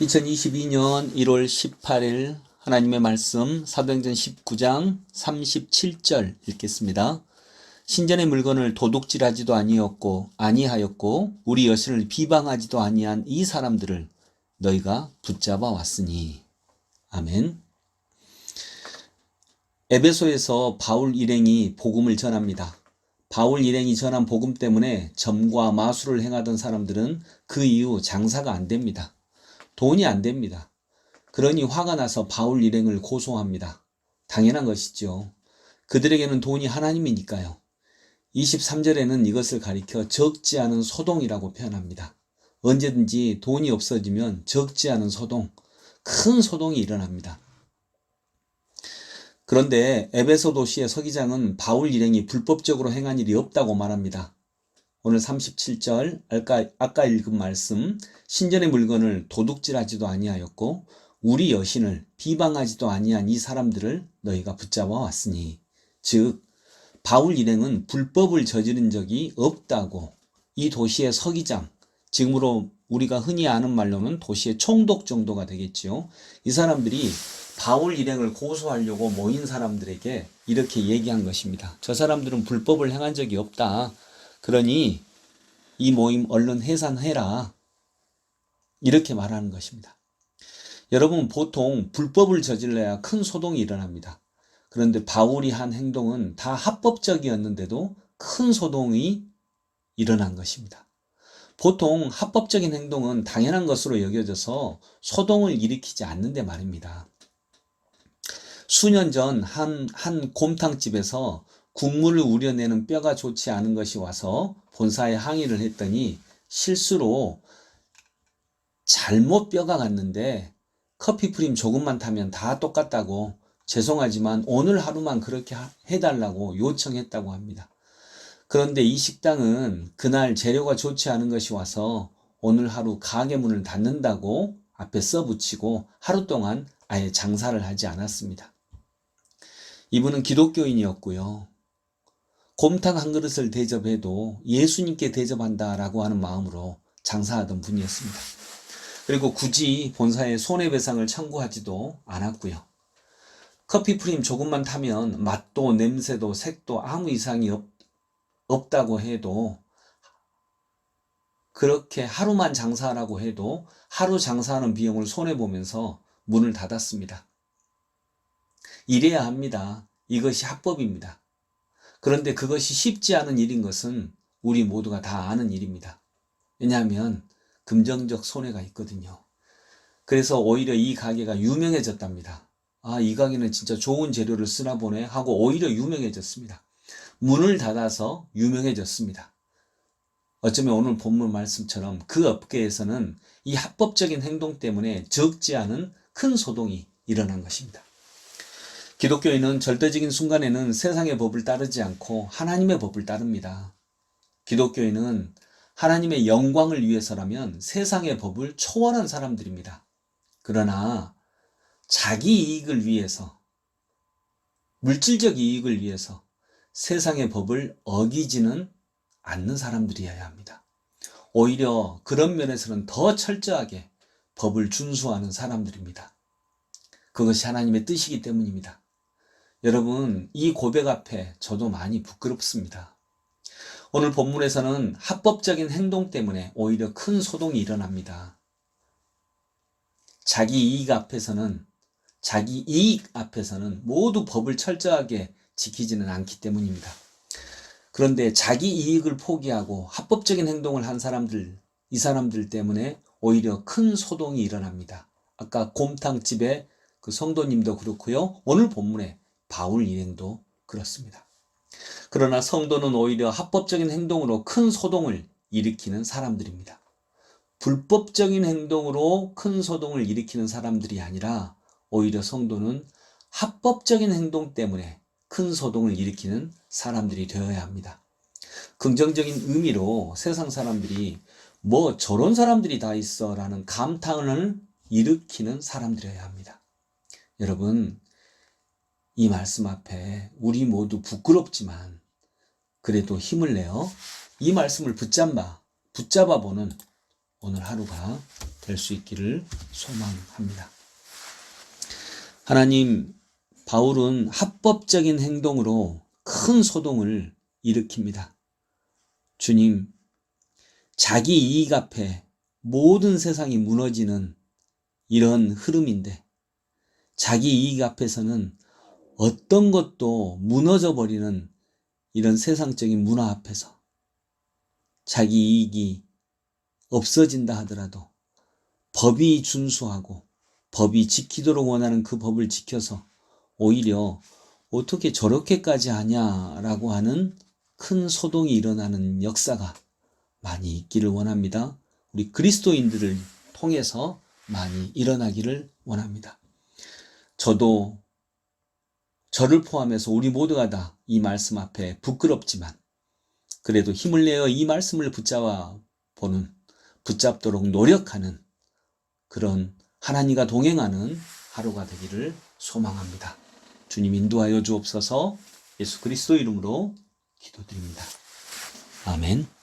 2022년 1월 18일 하나님의 말씀 사도행전 19장 37절 읽겠습니다. 신전의 물건을 도둑질하지도 아니하였고 우리 여신을 비방하지도 아니한 이 사람들을 너희가 붙잡아 왔으니. 아멘. 에베소에서 바울 일행이 복음을 전합니다. 바울 일행이 전한 복음 때문에 점과 마술을 행하던 사람들은 그 이후 장사가 안 됩니다. 돈이 안 됩니다. 그러니 화가 나서 바울 일행을 고소합니다. 당연한 것이죠. 그들에게는 돈이 하나님이니까요. 23절에는 이것을 가리켜 적지 않은 소동이라고 표현합니다. 언제든지 돈이 없어지면 적지 않은 소동, 큰 소동이 일어납니다. 그런데 에베소 도시의 서기장은 바울 일행이 불법적으로 행한 일이 없다고 말합니다. 오늘 37절 아까 읽은 말씀, 신전의 물건을 도둑질하지도 아니하였고 우리 여신을 비방하지도 아니한 이 사람들을 너희가 붙잡아 왔으니, 즉 바울 일행은 불법을 저지른 적이 없다고 이 도시의 서기장, 지금으로 우리가 흔히 아는 말로는 도시의 총독 정도가 되겠지요. 이 사람들이 바울 일행을 고소하려고 모인 사람들에게 이렇게 얘기한 것입니다. 저 사람들은 불법을 행한 적이 없다. 그러니 이 모임 얼른 해산해라. 이렇게 말하는 것입니다. 여러분, 보통 불법을 저질러야 큰 소동이 일어납니다. 그런데 바울이 한 행동은 다 합법적이었는데도 큰 소동이 일어난 것입니다. 보통 합법적인 행동은 당연한 것으로 여겨져서 소동을 일으키지 않는데 말입니다. 수년 전 한 곰탕집에서 국물을 우려내는 뼈가 좋지 않은 것이 와서 본사에 항의를 했더니 실수로 잘못 뼈가 갔는데 커피 프림 조금만 타면 다 똑같다고, 죄송하지만 오늘 하루만 그렇게 해달라고 요청했다고 합니다. 그런데 이 식당은 그날 재료가 좋지 않은 것이 와서 오늘 하루 가게 문을 닫는다고 앞에 써붙이고 하루 동안 아예 장사를 하지 않았습니다. 이분은 기독교인이었고요. 곰탕 한 그릇을 대접해도 예수님께 대접한다라고 하는 마음으로 장사하던 분이었습니다. 그리고 굳이 본사에 손해배상을 청구하지도 않았고요. 커피 프림 조금만 타면 맛도 냄새도 색도 아무 이상이 없다고 해도, 그렇게 하루만 장사하라고 해도 하루 장사하는 비용을 손해보면서 문을 닫았습니다. 이래야 합니다. 이것이 합법입니다. 그런데 그것이 쉽지 않은 일인 것은 우리 모두가 다 아는 일입니다. 왜냐하면 금전적 손해가 있거든요. 그래서 오히려 이 가게가 유명해졌답니다. 아, 이 가게는 진짜 좋은 재료를 쓰나 보네 하고 오히려 유명해졌습니다. 문을 닫아서 유명해졌습니다. 어쩌면 오늘 본문 말씀처럼 그 업계에서는 이 합법적인 행동 때문에 적지 않은 큰 소동이 일어난 것입니다. 기독교인은 절대적인 순간에는 세상의 법을 따르지 않고 하나님의 법을 따릅니다. 기독교인은 하나님의 영광을 위해서라면 세상의 법을 초월한 사람들입니다. 그러나 자기 이익을 위해서, 물질적 이익을 위해서 세상의 법을 어기지는 않는 사람들이어야 합니다. 오히려 그런 면에서는 더 철저하게 법을 준수하는 사람들입니다. 그것이 하나님의 뜻이기 때문입니다. 여러분, 이 고백 앞에 저도 많이 부끄럽습니다. 오늘 본문에서는 합법적인 행동 때문에 오히려 큰 소동이 일어납니다. 자기 이익 앞에서는 모두 법을 철저하게 지키지는 않기 때문입니다. 그런데 자기 이익을 포기하고 합법적인 행동을 한 사람들, 이 사람들 때문에 오히려 큰 소동이 일어납니다. 아까 곰탕집의 그 성도님도 그렇고요. 오늘 본문에 바울 일행도 그렇습니다. 그러나 성도는 오히려 합법적인 행동으로 큰 소동을 일으키는 사람들입니다. 불법적인 행동으로 큰 소동을 일으키는 사람들이 아니라 오히려 성도는 합법적인 행동 때문에 큰 소동을 일으키는 사람들이 되어야 합니다. 긍정적인 의미로 세상 사람들이 뭐 저런 사람들이 다 있어 라는 감탄을 일으키는 사람들이어야 합니다. 여러분, 이 말씀 앞에 우리 모두 부끄럽지만 그래도 힘을 내어 이 말씀을 붙잡아 보는 오늘 하루가 될 수 있기를 소망합니다. 하나님, 바울은 합법적인 행동으로 큰 소동을 일으킵니다. 주님, 자기 이익 앞에 모든 세상이 무너지는 이런 흐름인데, 자기 이익 앞에서는 어떤 것도 무너져 버리는 이런 세상적인 문화 앞에서 자기 이익이 없어진다 하더라도 법이 준수하고 법이 지키도록 원하는 그 법을 지켜서 오히려 어떻게 저렇게까지 하냐라고 하는 큰 소동이 일어나는 역사가 많이 있기를 원합니다. 우리 그리스도인들을 통해서 많이 일어나기를 원합니다. 저도 저를 포함해서 우리 모두가 다 이 말씀 앞에 부끄럽지만 그래도 힘을 내어 이 말씀을 붙잡도록 노력하는 그런 하나님과 동행하는 하루가 되기를 소망합니다. 주님 인도하여 주옵소서. 예수 그리스도 이름으로 기도드립니다. 아멘.